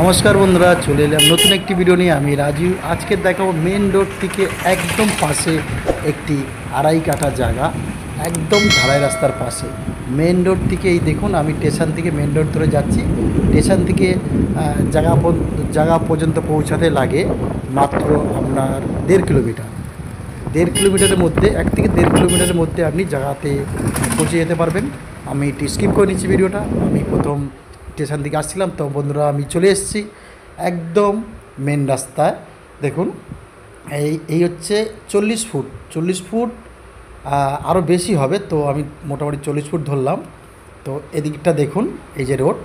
নমস্কার বন্ধুরা, চলে এলাম নতুন একটি ভিডিও নিয়ে। আমি রাজীব। আজকে দেখাবো মেন রোড থেকে একদম পাশে একটি আড়াই কাঠা জায়গা, একদম ঢালাই রাস্তার পাশে। মেন রোড থেকে এই দেখুন, আমি স্টেশন থেকে মেন রোড ধরে যাচ্ছি। স্টেশন থেকে জায়গা পর্যন্ত পৌঁছাতে লাগে মাত্র আপনার 1.5 কিলোমিটার। 1.5 কিলোমিটারের মধ্যে, 1 থেকে 1.5 কিলোমিটারের মধ্যে আপনি জায়গাতে পৌঁছে যেতে পারবেন। আমি একটু স্কিপ করে নিচ্ছি ভিডিওটা। আমি প্রথম স্টেশন থেকে আসছিলাম, তো বন্ধুরা আমি চলে এসেছি একদম মেন রাস্তায়। দেখুন, এই হচ্ছে 40 ফুট আরও বেশি হবে, তো আমি মোটামুটি 40 ফুট ধরলাম। তো এদিকটা দেখুন, এই যে রোড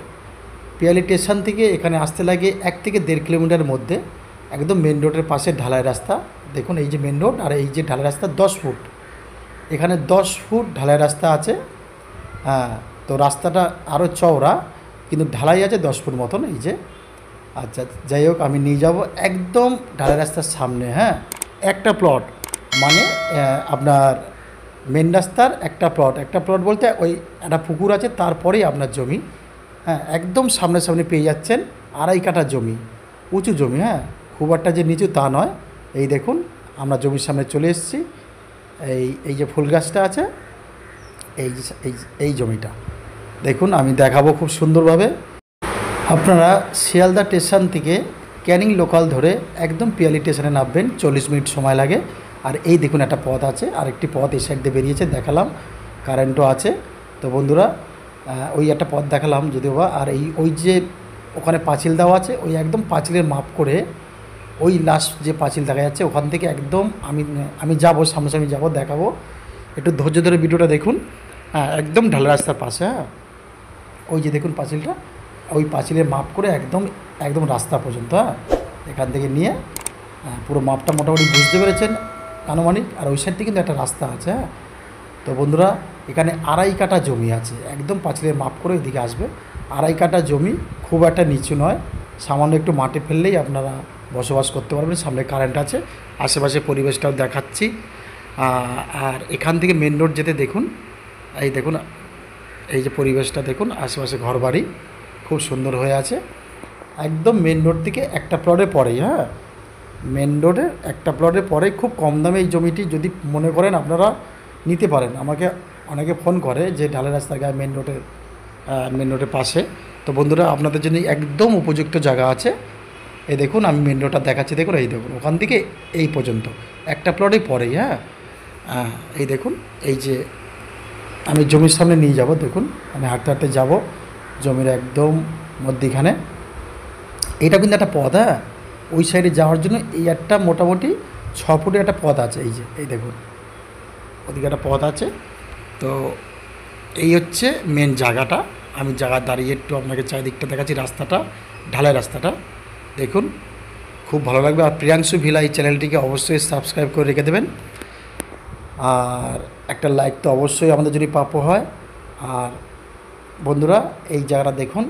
পিয়ালি স্টেশন থেকে এখানে আসতে লাগে 1 থেকে 1.5 কিলোমিটারের মধ্যে, একদম মেন রোডের পাশে ঢালাই রাস্তা। দেখুন, এই যে মেন রোড আর এই যে ঢালাই রাস্তা 10 ফুট, এখানে 10 ফুট ঢালাই রাস্তা আছে। হ্যাঁ, তো রাস্তাটা আরও চওড়া, কিন্তু ঢালাই আছে 10 ফুট মতন। এই যে, আচ্ছা যাই হোক, আমি নিয়ে যাব একদম ঢালাই রাস্তার সামনে। হ্যাঁ, একটা প্লট, মানে আপনার মেন রাস্তার একটা প্লট বলতে ওই একটা পুকুর আছে, তারপরেই আপনার জমি। হ্যাঁ, একদম সামনাসামনি পেয়ে যাচ্ছেন। আড়াই কাঠা জমি, উঁচু জমি। হ্যাঁ, খুব একটা যে নিচু তা নয়। এই দেখুন, আমরা জমির সামনে চলে এসেছি। এই যে ফুল গাছটা আছে, এই জমিটা দেখুন, আমি দেখাবো খুব সুন্দরভাবে। আপনারা শিয়ালদা স্টেশন থেকে ক্যানিং লোকাল ধরে একদম পিয়ালি স্টেশনে নামবেন, 40 মিনিট সময় লাগে। আর এই দেখুন, একটা পথ আছে, আর একটি পথ এই সাইড দিয়ে বেরিয়েছে, দেখালাম। কারেন্টও আছে। তো বন্ধুরা, ওই একটা পথ দেখালাম যদিও বা। আর ওই যে ওখানে পাঁচিল দেওয়া আছে, ওই একদম পাঁচিলের মাপ করে ওই লাস্ট যে পাঁচিল দেখা যাচ্ছে, ওখান থেকে একদম আমি যাবো, সামনাসামনি যাবো, দেখাবো। একটু ধৈর্য ধরে ভিডিওটা দেখুন। হ্যাঁ, একদম ঢালা রাস্তার পাশে। হ্যাঁ, ওই যে দেখুন পাঁচিলটা, ওই পাঁচিলের মাপ করে একদম রাস্তা পর্যন্ত। হ্যাঁ, এখান থেকে নিয়ে পুরো মাপটা মোটামুটি বুঝতে পেরেছেন আনুমানিক। আর ওই সাইড থেকে কিন্তু একটা রাস্তা আছে। হ্যাঁ, তো বন্ধুরা, এখানে আড়াই কাঠা জমি আছে, একদম পাঁচিলের মাপ করে এদিকে আসবে। আড়াই কাঠা জমি, খুব একটা নিচু নয়, সামান্য একটু মাটি ফেললেই আপনারা বসবাস করতে পারবেন। সামনে কারেন্ট আছে, আশেপাশে পরিবেশটাও দেখাচ্ছি। আর এখান থেকে মেন রোড যেতে দেখুন, এই দেখুন, এই যে পরিবেশটা দেখুন, আশেপাশে ঘরবাড়ি খুব সুন্দর হয়ে আছে। একদম মেন রোড থেকে একটা প্লটে পরেই। হ্যাঁ, মেন রোডে একটা প্লটে পরেই, খুব কম দামে এই জমিটি যদি মনে করেন আপনারা নিতে পারেন। আমাকে অনেকে ফোন করে যে ঢালাই রাস্তার গায়ে মেন রোডের পাশে। তো বন্ধুরা, আপনাদের জন্য একদম উপযুক্ত জায়গা আছে। এই দেখুন, আমি মেন রোডটা দেখাচ্ছি। দেখুন, এই দেখুন, ওখান থেকে এই পর্যন্ত একটা প্লটেই পরেই। হ্যাঁ, এই দেখুন, এই যে আমি জমির সামনে নিয়ে যাব। দেখুন, আমি হাঁটতে হাঁটতে যাব জমির একদম মধ্যিখানে। এটা কিন্তু একটা পথ। হ্যাঁ, ওই সাইডে যাওয়ার জন্য এই একটা মোটামুটি 6 ফুটের একটা পথ আছে। এই দেখুন, ওদিকে একটা পথ আছে। তো এই হচ্ছে মেন জায়গাটা। আমি জায়গা দাঁড়িয়ে একটু আপনাকে চারিদিকটা দেখাচ্ছি। রাস্তাটা, ঢালাই রাস্তাটা দেখুন, খুব ভালো লাগবে। আর প্রিয়াংশু ভিলা এই চ্যানেলটিকে অবশ্যই সাবস্ক্রাইব করে রেখে দেবেন। আর একটা লাইক তো অবশ্যই আমাদের যদি প্রাপ্য হয়। আর বন্ধুরা, এই জায়গাটা দেখুন,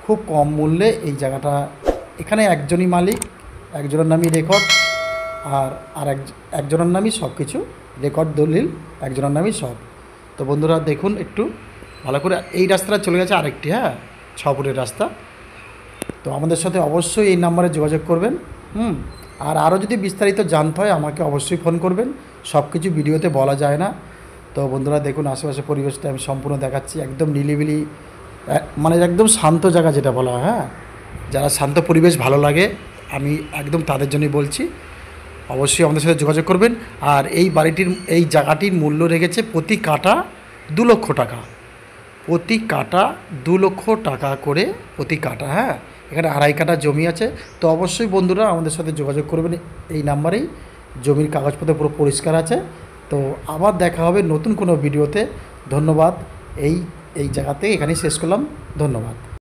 খুব কম মূল্যে এই জায়গাটা। এখানে একজনই মালিক, একজনের নামই রেকর্ড। আর একজনের নামই সব কিছু, রেকর্ড দলিল একজনের নামই সব। তো বন্ধুরা দেখুন একটু ভালো করে, এই রাস্তাটা চলে গেছে আরেকটি। হ্যাঁ, 6 ফুটের রাস্তা। তো আমাদের সাথে অবশ্যই এই নাম্বারে যোগাযোগ করবেন। আর আরও যদি বিস্তারিত জানতে হয় আমাকে অবশ্যই ফোন করবেন। সব কিছু ভিডিওতে বলা যায় না। তো বন্ধুরা দেখুন, আশেপাশে পরিবেশটা আমি সম্পূর্ণ দেখাচ্ছি। একদম নিলিবিলি, মানে একদম শান্ত জায়গা যেটা বলা হয়। হ্যাঁ, যারা শান্ত পরিবেশ ভালো লাগে, আমি একদম তাদের জন্যই বলছি। অবশ্যই আমাদের সাথে যোগাযোগ করবেন। আর এই জায়গাটির মূল্য রেখেছে প্রতি কাঠা 2 লক্ষ টাকা। প্রতি কাঠা 2 লক্ষ টাকা করে প্রতি কাঠা। হ্যাঁ, এখানে আড়াই কাঠা জমি আছে। তো অবশ্যই বন্ধুরা আমাদের সাথে যোগাযোগ করবেন এই নাম্বারেই। জমির কাগজপত্র পুরো পরিষ্কার আছে। তো আবার দেখা হবে নতুন কোনো ভিডিওতে। ধন্যবাদ। এই জায়গাতে এখানেই শেষ করলাম। ধন্যবাদ।